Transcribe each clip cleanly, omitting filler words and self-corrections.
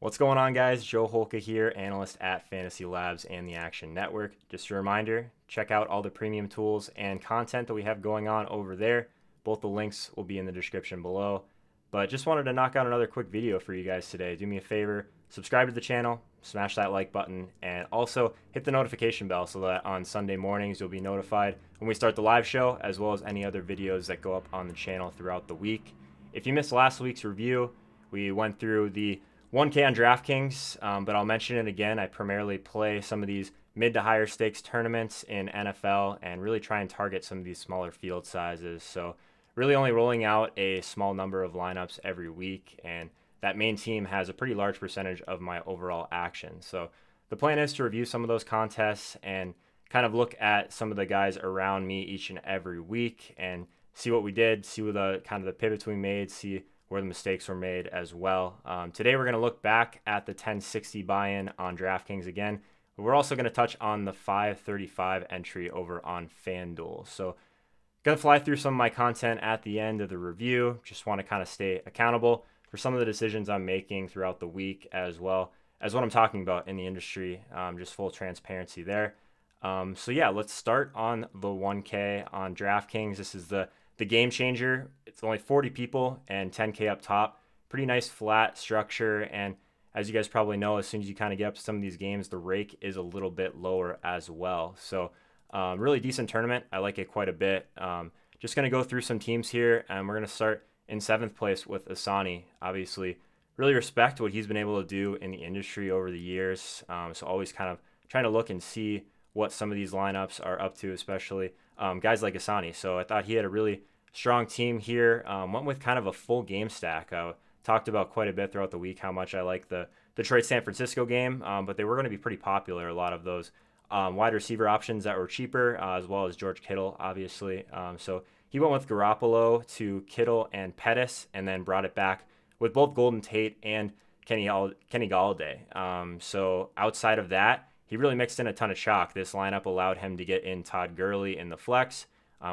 What's going on, guys? Joe Holka here, analyst at Fantasy Labs and the Action Network. Just a reminder, check out all the premium tools and content that we have going on over there. Both the links will be in the description below. But just wanted to knock out another quick video for you guys today. Do me a favor, subscribe to the channel, smash that like button, and also hit the notification bell so that on Sunday mornings you'll be notified when we start the live show, as well as any other videos that go up on the channel throughout the week. If you missed last week's review, we went through the 1K on DraftKings, but I'll mention it again. I primarily play some of these mid to higher stakes tournaments in NFL and really try and target some of these smaller field sizes. So really only rolling out a small number of lineups every week, and that main team has a pretty large percentage of my overall action. So the plan is to review some of those contests and kind of look at some of the guys around me each and every week and see what we did, see what the kind of the pivots we made, see where the mistakes were made as well. Today we're going to look back at the 1060 buy-in on DraftKings again, but we're also going to touch on the 535 entry over on FanDuel. So going to fly through some of my content at the end of the review. Just want to kind of stay accountable for some of the decisions I'm making throughout the week, as well as what I'm talking about in the industry. Just full transparency there. So yeah, let's start on the 1K on DraftKings. This is the game changer. It's only 40 people and 10K up top. Pretty nice flat structure. And as you guys probably know, as soon as you kind of get up to some of these games, the rake is a little bit lower as well. So really decent tournament. I like it quite a bit. Just going to go through some teams here, and we're going to start in 7th place with Asani. Obviously, really respect what he's been able to do in the industry over the years. So always kind of trying to look and see what some of these lineups are up to, especially guys like Asani. So I thought he had a really strong team here. Went with kind of a full game stack. I talked about quite a bit throughout the week how much I like the Detroit-San Francisco game, but they were going to be pretty popular. A lot of those wide receiver options that were cheaper, as well as George Kittle, obviously. So he went with Garoppolo to Kittle and Pettis, and then brought it back with both Golden Tate and Kenny Galladay. So outside of that, he really mixed in a ton of chalk. This lineup allowed him to get in Todd Gurley in the flex,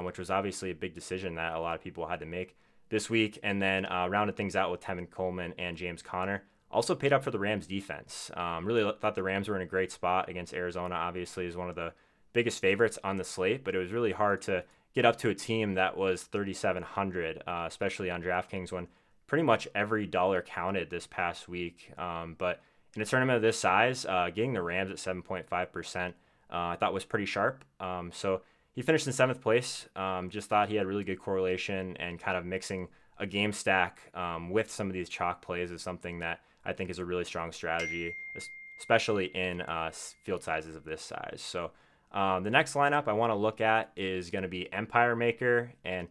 which was obviously a big decision that a lot of people had to make this week, and then rounded things out with Tevin Coleman and James Conner. Also paid up for the Rams defense. Really thought the Rams were in a great spot against Arizona. Obviously is one of the biggest favorites on the slate, but it was really hard to get up to a team that was 3,700, especially on DraftKings, when pretty much every dollar counted this past week. But in a tournament of this size, getting the Rams at 7.5%, I thought was pretty sharp. So he finished in 7th place. Just thought he had really good correlation, and kind of mixing a game stack with some of these chalk plays is something that I think is a really strong strategy, especially in field sizes of this size. So the next lineup I want to look at is going to be Empire Maker, and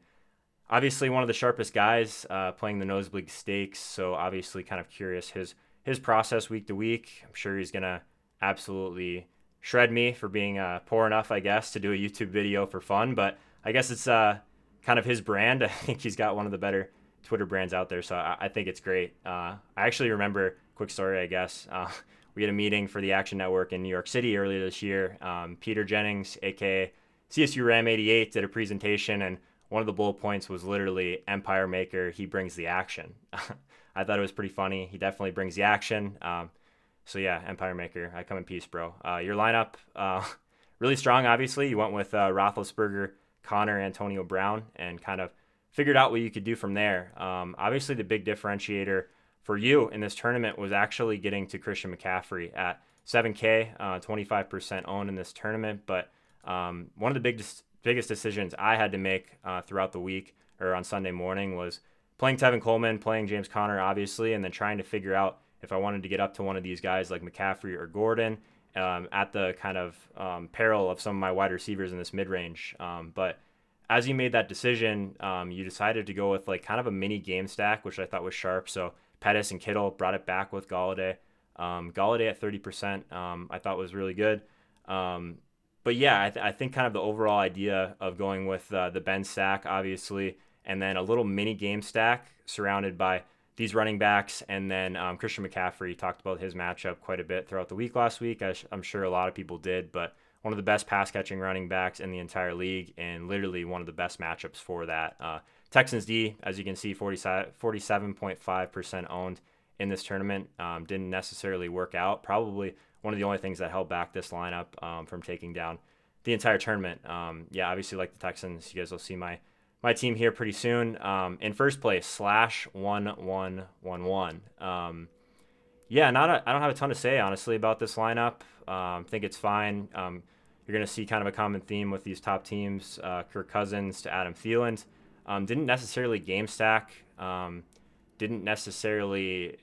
obviously one of the sharpest guys playing the nosebleed stakes. So obviously kind of curious his process week to week. I'm sure he's going to absolutely shred me for being poor enough, I guess, to do a YouTube video for fun, but I guess it's kind of his brand. I think he's got one of the better Twitter brands out there, so I think it's great. I actually remember, quick story, I guess, we had a meeting for the Action Network in New York City earlier this year. Peter Jennings, aka CSU Ram 88, did a presentation, and one of the bullet points was literally Empire Maker, he brings the action. I thought it was pretty funny. He definitely brings the action. So yeah, Empire Maker, I come in peace, bro. Your lineup, really strong, obviously. You went with Roethlisberger, Connor, Antonio Brown, and kind of figured out what you could do from there. Obviously, the big differentiator for you in this tournament was actually getting to Christian McCaffrey at 7K, 25% owned in this tournament. But one of the biggest decisions I had to make throughout the week, or on Sunday morning, was playing Tevin Coleman, playing James Conner, obviously, and then trying to figure out if I wanted to get up to one of these guys like McCaffrey or Gordon, at the kind of peril of some of my wide receivers in this mid-range. But as you made that decision, you decided to go with like kind of a mini game stack, which I thought was sharp. So Pettis and Kittle, brought it back with Galladay. Galladay at 30%, I thought was really good. But yeah, I think kind of the overall idea of going with the Ben stack, obviously, and then a little mini game stack surrounded by these running backs, and then Christian McCaffrey, talked about his matchup quite a bit throughout the week last week. I'm sure a lot of people did, but one of the best pass-catching running backs in the entire league, and literally one of the best matchups for that. Texans D, as you can see, 47.5% owned in this tournament. Didn't necessarily work out. Probably one of the only things that held back this lineup from taking down the entire tournament. Yeah, obviously like the Texans, you guys will see my team here pretty soon. In first place, /1111. Yeah, I don't have a ton to say, honestly, about this lineup. Think it's fine. You're going to see kind of a common theme with these top teams, Kirk Cousins to Adam Thielen. Didn't necessarily game stack. Didn't necessarily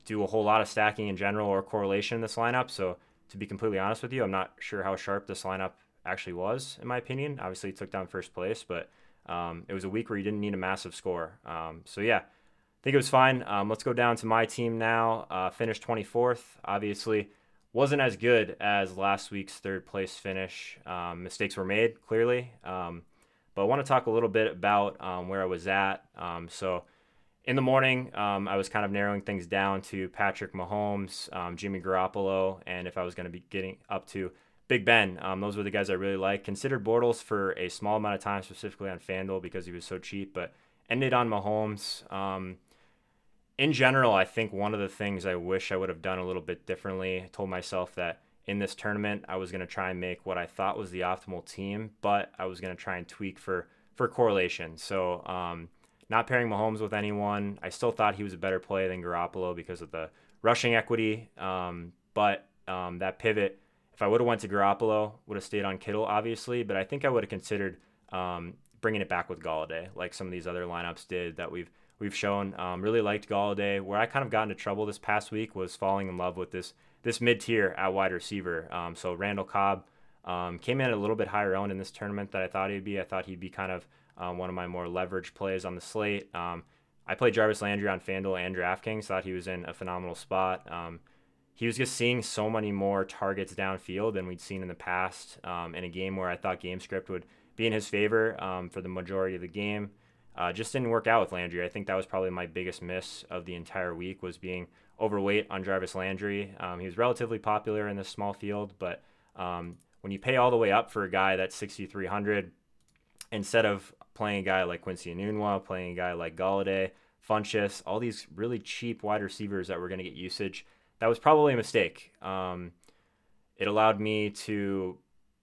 do a whole lot of stacking in general or correlation in this lineup. So to be completely honest with you, I'm not sure how sharp this lineup actually was, in my opinion. Obviously, it took down first place, but it was a week where you didn't need a massive score. So yeah, I think it was fine. Let's go down to my team now. Finished 24th. Obviously, wasn't as good as last week's third place finish. Mistakes were made, clearly. But I want to talk a little bit about where I was at. So in the morning, I was kind of narrowing things down to Patrick Mahomes, Jimmy Garoppolo, and if I was going to be getting up to Big Ben. Those were the guys I really liked. Considered Bortles for a small amount of time, specifically on FanDuel because he was so cheap, but ended on Mahomes. In general, I think one of the things I wish I would have done a little bit differently, I told myself that in this tournament, I was going to try and make what I thought was the optimal team, but I was going to try and tweak for correlation. So not pairing Mahomes with anyone. I still thought he was a better play than Garoppolo because of the rushing equity. But that pivot, if I would have went to Garoppolo, would have stayed on Kittle, obviously. But I think I would have considered bringing it back with Galladay, like some of these other lineups did that we've shown. Really liked Galladay. Where I kind of got into trouble this past week was falling in love with this mid-tier at wide receiver. So Randall Cobb came in a little bit higher owned in this tournament than I thought he'd be. I thought he'd be kind of one of my more leveraged plays on the slate. I played Jarvis Landry on FanDuel and DraftKings. Thought he was in a phenomenal spot. He was just seeing so many more targets downfield than we'd seen in the past in a game where I thought game script would be in his favor for the majority of the game. Just didn't work out with Landry. I think that was probably my biggest miss of the entire week, was being overweight on Jarvis Landry. He was relatively popular in this small field, but when you pay all the way up for a guy that's 6,300, instead of playing a guy like Quincy Enunwa, playing a guy like Galladay, Funchess, all these really cheap wide receivers that were going to get usage, that was probably a mistake. It allowed me to,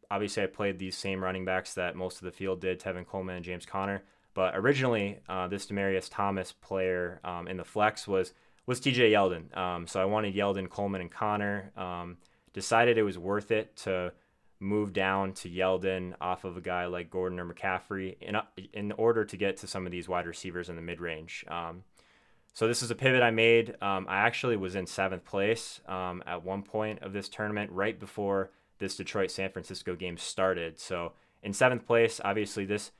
obviously I played these same running backs that most of the field did, Tevin Coleman and James Conner. But originally, this Demaryius Thomas player in the flex was TJ Yeldon. So I wanted Yeldon, Coleman, and Conner. Decided it was worth it to move down to Yeldon off of a guy like Gordon or McCaffrey in order to get to some of these wide receivers in the mid-range. So this is a pivot I made. I actually was in 7th place at one point of this tournament, right before this Detroit-San Francisco game started. So in 7th place, obviously this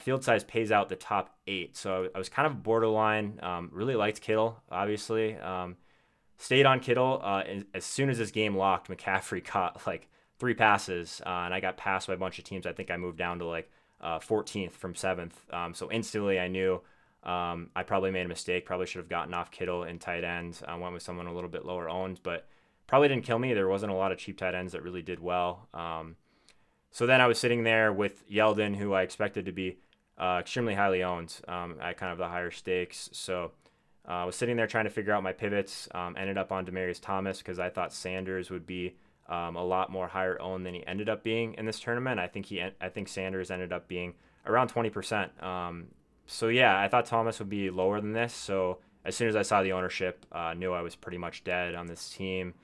field size pays out the top 8. So I was kind of borderline. Really liked Kittle, obviously. Stayed on Kittle. As soon as this game locked, McCaffrey caught like 3 passes, and I got passed by a bunch of teams. I think I moved down to like 14th from 7th. So instantly I knew I probably made a mistake. Probably should have gotten off Kittle in tight ends. I went with someone a little bit lower owned, but probably didn't kill me. There wasn't a lot of cheap tight ends that really did well. So then I was sitting there with Yeldon, who I expected to be extremely highly owned at kind of the higher stakes. So I was sitting there trying to figure out my pivots. Ended up on Demaryius Thomas because I thought Sanders would be a lot more higher owned than he ended up being in this tournament. I think Sanders ended up being around 20%. So yeah, I thought Thomas would be lower than this. So as soon as I saw the ownership, knew I was pretty much dead on this team.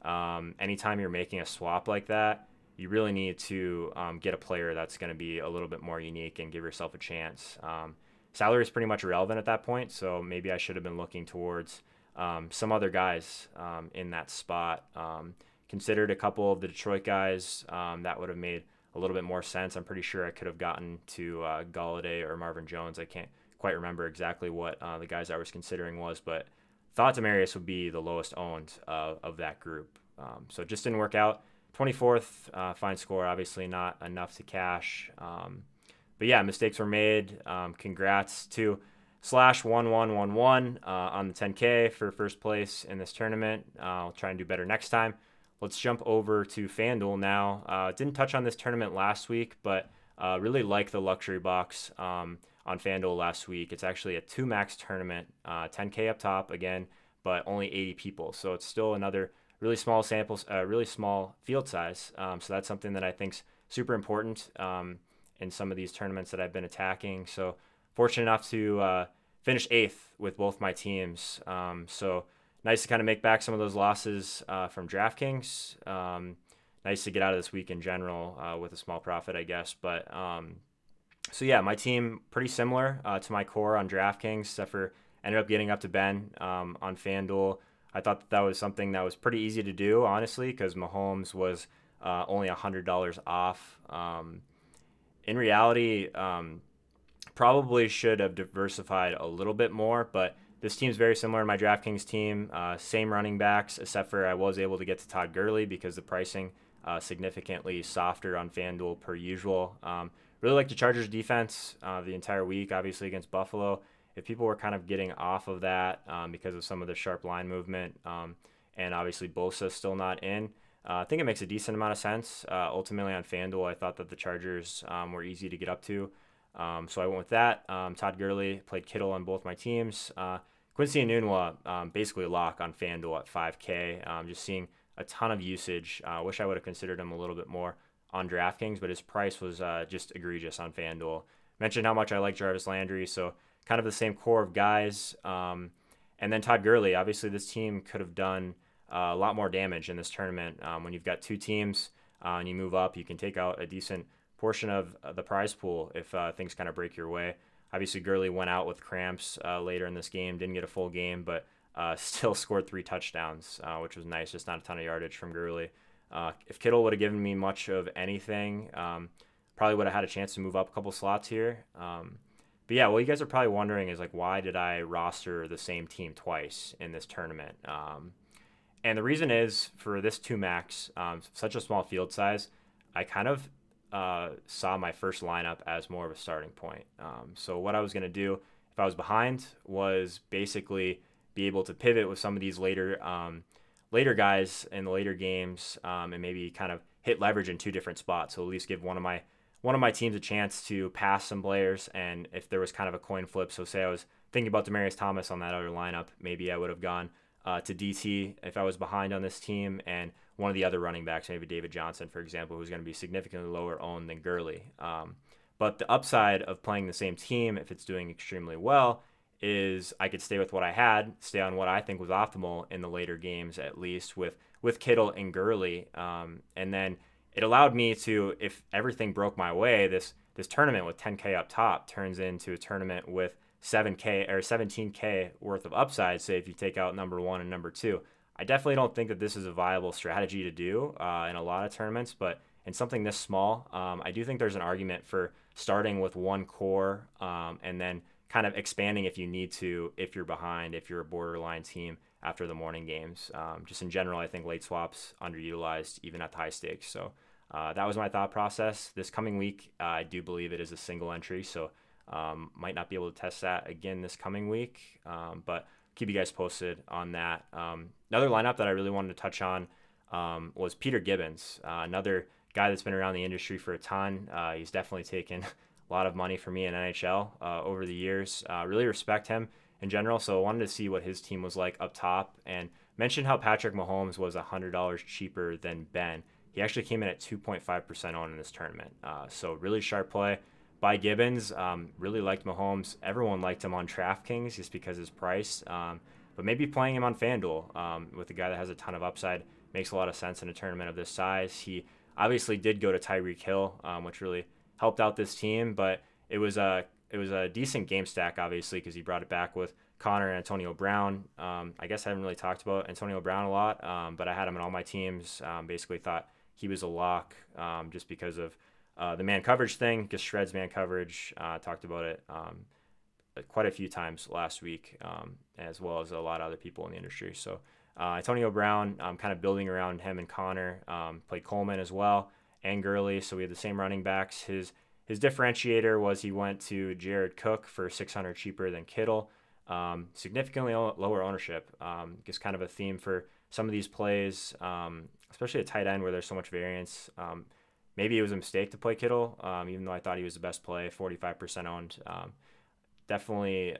Anytime you're making a swap like that, you really need to get a player that's going to be a little bit more unique and give yourself a chance. Salary is pretty much irrelevant at that point, so maybe I should have been looking towards some other guys in that spot. Considered a couple of the Detroit guys that would have made a little bit more sense. I'm pretty sure I could have gotten to Galladay or Marvin Jones. I can't quite remember exactly what the guys I was considering was, but thought Demaryius would be the lowest owned of that group. So it just didn't work out. 24th, fine score, obviously not enough to cash. But yeah, mistakes were made. Congrats to /1111 on the 10K for first place in this tournament. I'll try and do better next time. Let's jump over to FanDuel now. Didn't touch on this tournament last week, but really like the luxury box on FanDuel last week. It's actually a 2 max tournament, 10K up top. Again, but only 80 people. So it's still another really small samples, really small field size. So that's something that I think's super important in some of these tournaments that I've been attacking. So fortunate enough to finish 8th with both my teams. So nice to kind of make back some of those losses from DraftKings. Nice to get out of this week in general with a small profit, I guess. But so yeah, my team pretty similar to my core on DraftKings, except for ended up getting up to Ben on FanDuel. I thought that was something that was pretty easy to do, honestly, because Mahomes was only $100 off. In reality, probably should have diversified a little bit more, but this team's very similar to my DraftKings team. Same running backs, except for I was able to get to Todd Gurley because the pricing significantly softer on FanDuel per usual. Really like the Chargers defense the entire week, obviously against Buffalo. If people were kind of getting off of that because of some of the sharp line movement, and obviously Bosa still not in, I think it makes a decent amount of sense. Ultimately on FanDuel, I thought that the Chargers were easy to get up to. So I went with that. Todd Gurley played Kittle on both my teams. Quincy Enunwa, basically a lock on FanDuel at 5K. Just seeing a ton of usage. I wish I would have considered him a little bit more on DraftKings, but his price was just egregious on FanDuel. Mentioned how much I like Jarvis Landry, so kind of the same core of guys. And then Todd Gurley. Obviously, this team could have done a lot more damage in this tournament. When you've got two teams and you move up, you can take out a decent portion of the prize pool if things kind of break your way. Obviously, Gurley went out with cramps later in this game, didn't get a full game, but still scored 3 touchdowns, which was nice. Just not a ton of yardage from Gurley. If Kittle would have given me much of anything, probably would have had a chance to move up a couple slots here. But yeah, what you guys are probably wondering is, like, why did I roster the same team twice in this tournament? And the reason is, for this 2 max, such a small field size, I kind of saw my first lineup as more of a starting point. So what I was going to do if I was behind was basically be able to pivot with some of these later guys in the later games, and maybe kind of hit leverage in 2 different spots. So at least give one of my teams a chance to pass some players. And if there was kind of a coin flip, so say I was thinking about Demaryius Thomas on that other lineup, maybe I would have gone to DT if I was behind on this team, and one of the other running backs, maybe David Johnson, for example, who's going to be significantly lower owned than Gurley. But the upside of playing the same team, if it's doing extremely well, is I could stay with what I had, stay on what I think was optimal in the later games, at least with Kittle and Gurley. And then it allowed me to, if everything broke my way, this tournament with 10K up top turns into a tournament with 7K or 17K worth of upside, say if you take out number 1 and number 2. I definitely don't think that this is a viable strategy to do in a lot of tournaments, but in something this small, I do think there's an argument for starting with one core and then kind of expanding if you need to, if you're behind, if you're a borderline team after the morning games. Just in general, I think late swaps underutilized even at the high stakes. So that was my thought process. This coming week, I do believe it is a single entry, so might not be able to test that again this coming week, but keep you guys posted on that. Another lineup that I really wanted to touch on was Peter Gibbons, another guy that's been around the industry for a ton. He's definitely taken a lot of money for me in NHL over the years. Really respect him in general, so I wanted to see what his team was like up top, and mentioned how Patrick Mahomes was $100 cheaper than Ben. He actually came in at 2.5% on in this tournament. So really sharp play by Gibbons. Really liked Mahomes. Everyone liked him on DraftKings just because of his price. But maybe playing him on FanDuel with a guy that has a ton of upside makes a lot of sense in a tournament of this size. He obviously did go to Tyreek Hill, which really helped out this team. But it was a decent game stack, obviously, because he brought it back with Connor and Antonio Brown. I guess I haven't really talked about Antonio Brown a lot, but I had him in all my teams. Basically thought he was a lock just because of the man coverage thing, just shreds man coverage. Talked about it quite a few times last week, as well as a lot of other people in the industry. So Antonio Brown, kind of building around him and Connor, played Coleman as well, and Gurley. So we had the same running backs. His differentiator was he went to Jared Cook for $600 cheaper than Kittle. Significantly lower ownership. Just kind of a theme for some of these plays, especially at tight end where there's so much variance. Maybe it was a mistake to play Kittle, even though I thought he was the best play, 45% owned. Definitely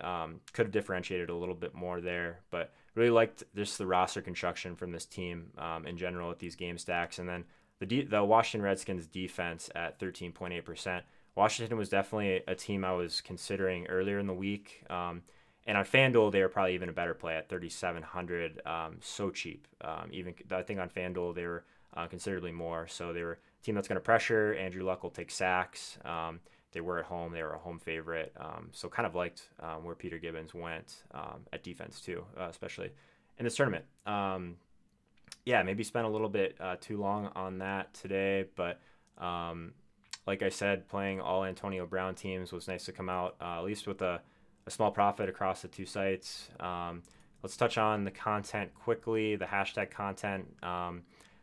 could have differentiated a little bit more there, but really liked just the roster construction from this team in general with these game stacks. And then the Washington Redskins defense at 13.8%. Washington was definitely a team I was considering earlier in the week. And on FanDuel, they were probably even a better play at 3,700. So cheap. Even I think on FanDuel, they were considerably more. So they were a team that's going to pressure. Andrew Luck will take sacks. They were at home. They were a home favorite. So kind of liked where Peter Gibbons went at defense too, especially in this tournament. Yeah, maybe spent a little bit too long on that today. But like I said, playing all Antonio Brown teams was nice to come out at least with a small profit across the two sites. Let's touch on the content quickly, the hashtag content.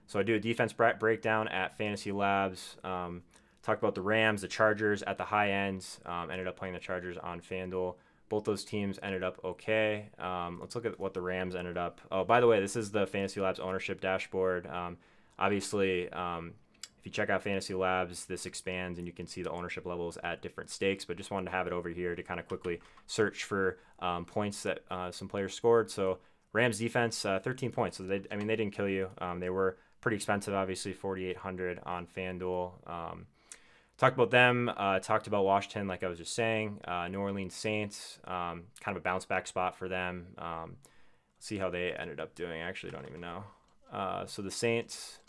So I do a defense breakdown at Fantasy Labs. Talked about the Rams, the Chargers at the high ends. Ended up playing the Chargers on FanDuel. Both those teams ended up okay. Let's look at what the Rams ended up. Oh, by the way, this is the Fantasy Labs ownership dashboard. Obviously, if you check out Fantasy Labs, this expands and you can see the ownership levels at different stakes, but just wanted to have it over here to kind of quickly search for points that some players scored. So Rams defense, 13 points. So they didn't kill you. They were pretty expensive, obviously, 4,800 on FanDuel. Talked about them, talked about Washington, like I was just saying. New Orleans Saints, kind of a bounce back spot for them. Let's see how they ended up doing. I actually don't even know. So the Saints,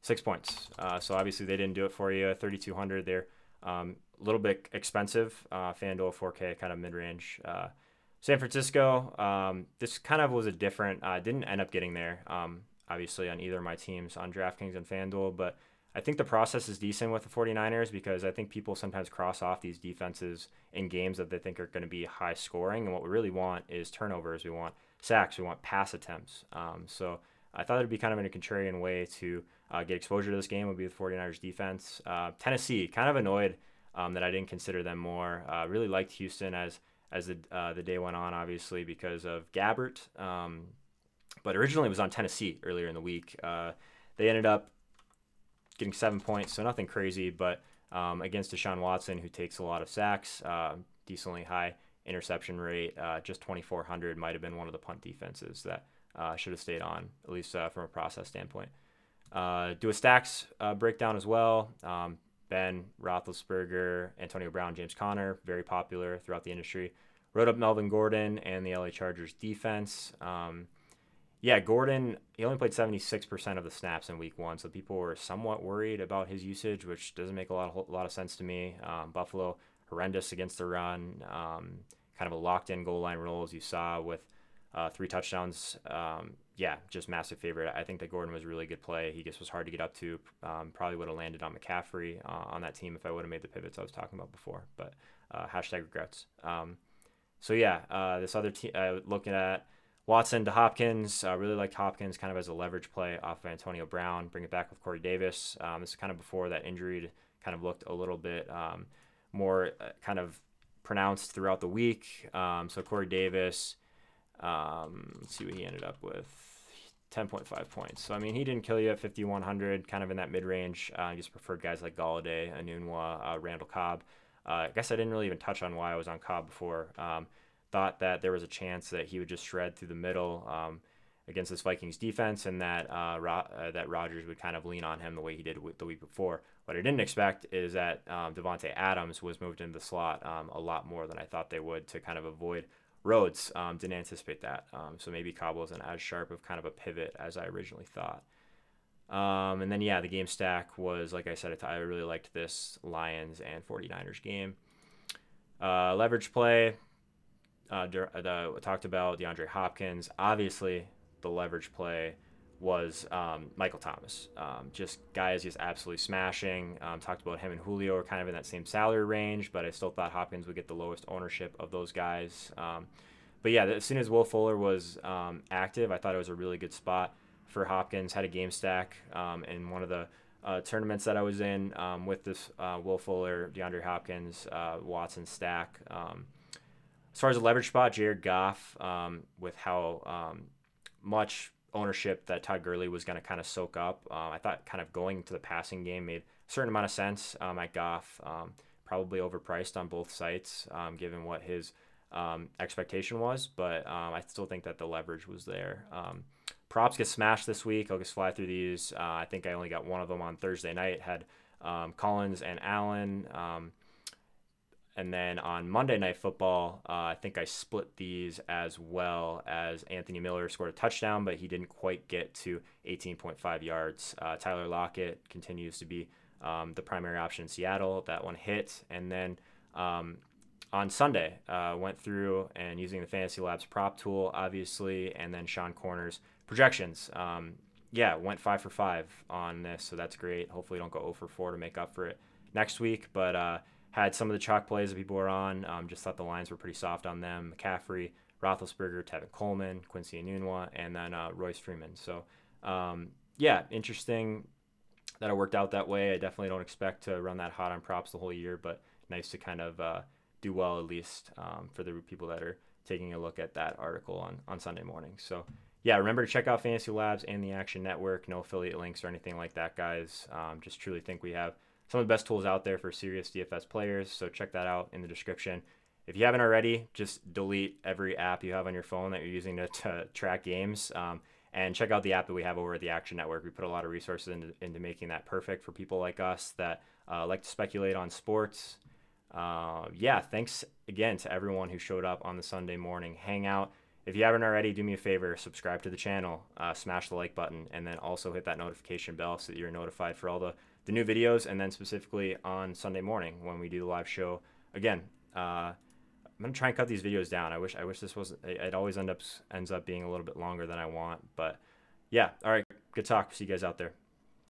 6 points. So obviously they didn't do it for you. 3,200. They're a little bit expensive. FanDuel 4K, kind of mid-range. San Francisco, this kind of was a different, didn't end up getting there, obviously, on either of my teams on DraftKings and FanDuel, but I think the process is decent with the 49ers because I think people sometimes cross off these defenses in games that they think are going to be high scoring. And what we really want is turnovers. We want sacks. We want pass attempts. So I thought it would be kind of in a contrarian way to get exposure to this game would be the 49ers defense. Tennessee, kind of annoyed that I didn't consider them more. Really liked Houston as the day went on, obviously, because of Gabbert. But originally it was on Tennessee earlier in the week. They ended up getting 7 points, so nothing crazy, but against Deshaun Watson, who takes a lot of sacks, decently high interception rate, just 2,400 might have been one of the punt defenses that should have stayed on, at least from a process standpoint. Do a stacks breakdown as well. Ben Roethlisberger, Antonio Brown, James Conner, very popular throughout the industry. Wrote up Melvin Gordon and the LA Chargers defense. Yeah, Gordon, he only played 76% of the snaps in week one, so people were somewhat worried about his usage, which doesn't make a lot of sense to me. Buffalo, horrendous against the run, kind of a locked-in goal line role, as you saw with 3 touchdowns. Yeah, just massive favorite. I think that Gordon was a really good play. He just was hard to get up to. Probably would have landed on McCaffrey on that team if I would have made the pivots I was talking about before, but hashtag regrets. So yeah, this other team, looking at Watson to Hopkins, really liked Hopkins kind of as a leverage play off of Antonio Brown. Bring it back with Corey Davis. This is kind of before that injury kind of looked a little bit more kind of pronounced throughout the week. So Corey Davis, let's see what he ended up with. 10.5 points. So, I mean, he didn't kill you at 5,100, kind of in that mid-range. Just preferred guys like Galladay, Anunwa, Randall Cobb. I guess I didn't really even touch on why I was on Cobb before. Thought that there was a chance that he would just shred through the middle against this Vikings defense, and that that Rodgers would kind of lean on him the way he did the week before. What I didn't expect is that Devontae Adams was moved into the slot a lot more than I thought they would to kind of avoid Rhodes. Didn't anticipate that. So maybe Cobb wasn't as sharp of kind of a pivot as I originally thought. And then, yeah, the game stack was, like I said, I really liked this Lions and 49ers game. Leverage play. Talked about DeAndre Hopkins. Obviously, the leverage play was Michael Thomas. Just guys just absolutely smashing. Talked about him and Julio are kind of in that same salary range, but I still thought Hopkins would get the lowest ownership of those guys. But yeah, as soon as Will Fuller was active, I thought it was a really good spot for Hopkins. Had a game stack in one of the tournaments that I was in with this Will Fuller, DeAndre Hopkins, Watson stack. As far as the leverage spot, Jared Goff, with how much ownership that Todd Gurley was going to kind of soak up, I thought kind of going to the passing game made a certain amount of sense at Goff. Probably overpriced on both sites, given what his expectation was, but I still think that the leverage was there. Props get smashed this week. I'll just fly through these. I think I only got one of them on Thursday night. Had Collins and Allen. And then on Monday Night Football, I think I split these as well, as Anthony Miller scored a touchdown, but he didn't quite get to 18.5 yards. Tyler Lockett continues to be the primary option in Seattle. That one hit. And then on Sunday, went through and using the Fantasy Labs prop tool, obviously, and then Sean Corner's projections. Went 5 for 5 on this, so that's great. Hopefully don't go 0 for 4 to make up for it next week, but had some of the chalk plays that people were on. Just thought the lines were pretty soft on them. McCaffrey, Roethlisberger, Tevin Coleman, Quincy Enunwa, and then Royce Freeman. So, interesting that it worked out that way. I definitely don't expect to run that hot on props the whole year, but nice to kind of do well, at least for the people that are taking a look at that article on Sunday morning. So, yeah, remember to check out Fantasy Labs and the Action Network. No affiliate links or anything like that, guys. Just truly think we have some of the best tools out there for serious DFS players, so check that out in the description. If you haven't already, just delete every app you have on your phone that you're using to track games, and check out the app that we have over at the Action Network. We put a lot of resources into making that perfect for people like us that like to speculate on sports. Thanks again to everyone who showed up on the Sunday morning hangout. If you haven't already, do me a favor, subscribe to the channel, smash the like button, and then also hit that notification bell so that you're notified for all the new videos, and then specifically on Sunday morning when we do the live show. Again, I'm gonna try and cut these videos down. I wish this wasn't. It always ends up being a little bit longer than I want, but yeah. All right, good talk. See you guys out there.